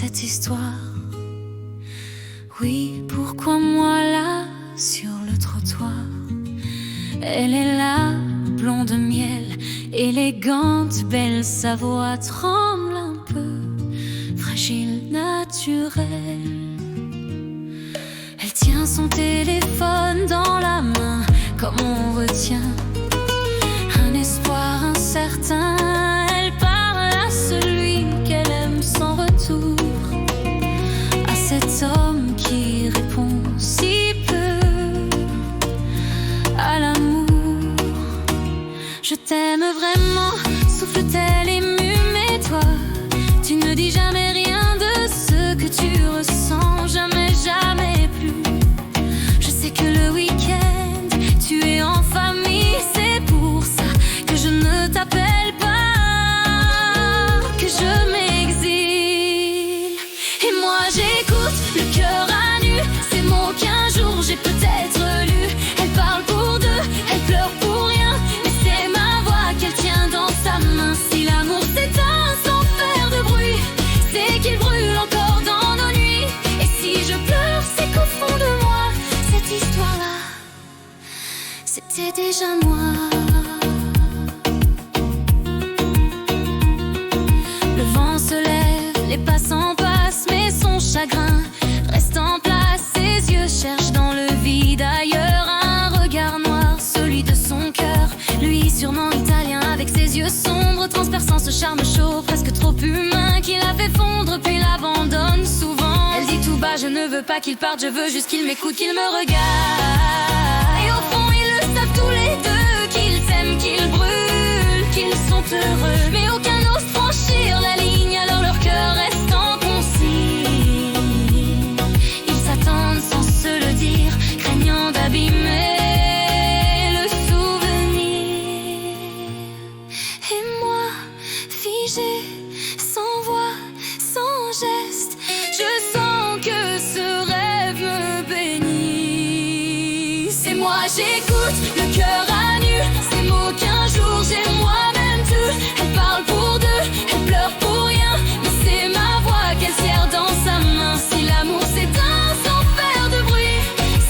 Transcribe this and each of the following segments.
cette histoire. Oui, pourquoi moi là, sur le trottoir? Elle est là, blonde miel, élégante, belle, sa voix tremble un peu, fragile, naturelle. Elle tient son téléphone dans la main, comme on retient un espoir incertain. Elle parle à celui qu'elle aime sans retour, à cet homme qui répond si peu à l'amour. Je t'aime vraiment, souffle-t-elle émue, mais toi, tu ne dis jamais rien de ce que tu ressens, jamais, jamais plus. Je sais que le week-end, tu es en famille, c'est pour ça que je ne t'appelle pas, que je m'exile. Et moi j'écoute, le cœur à nu, ces mots qu'un jour j'ai peut-être lus. Elle parle pour deux, elle pleure pour rien, mais c'est ma voix qu'elle tient dans sa main. Si l'amour s'éteint sans faire de bruit, c'est qu'il brûle encore dans nos nuits. Et si je pleure, c'est qu'au fond de moi, cette histoire-là, c'était déjà moi. Le vent se lève, les passants passent, mais son chagrin reste en place. Ses yeux cherchent dans le vide ailleurs un regard noir, celui de son cœur. Lui sûrement italien, avec ses yeux sombres, transperçant ce charme chaud, presque trop humain, qui la fait fondre puis l'abandonne souvent. Elle dit tout bas, je ne veux pas qu'il parte, je veux juste qu'il m'écoute, qu'il me regarde. Et au fond ils le savent tous les deux, qu'ils s'aiment, qu'ils brûlent, qu'ils sont heureux, mais aucun n'ose franchir la ligne, alors leur cœur reste en consigne. Ils s'attendent sans se le dire, craignant d'abîmer le souvenir. Et moi, figée, sans voix, sans geste, je sens que ce rêve me bénit. C'est moi, j'écoute, le cœur à nu, ces mots qu'un jour j'ai moi-même tus. Elle parle pour deux, elle pleure pour rien, mais c'est ma voix qu'elle serre dans sa main. Si l'amour s'éteint sans faire de bruit,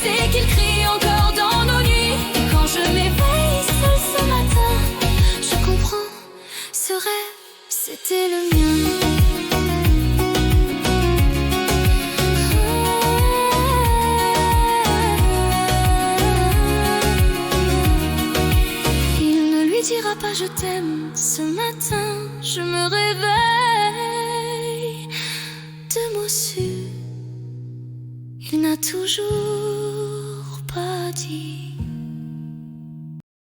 c'est qu'il crie encore dans nos nuits. Et quand je m'éveille seule ce matin, je comprends, ce rêve, c'était le mien. Il ne lui dira pas je t'aime ce matin, je me réveille, deux mots sûrs, il n'a toujours pas dit.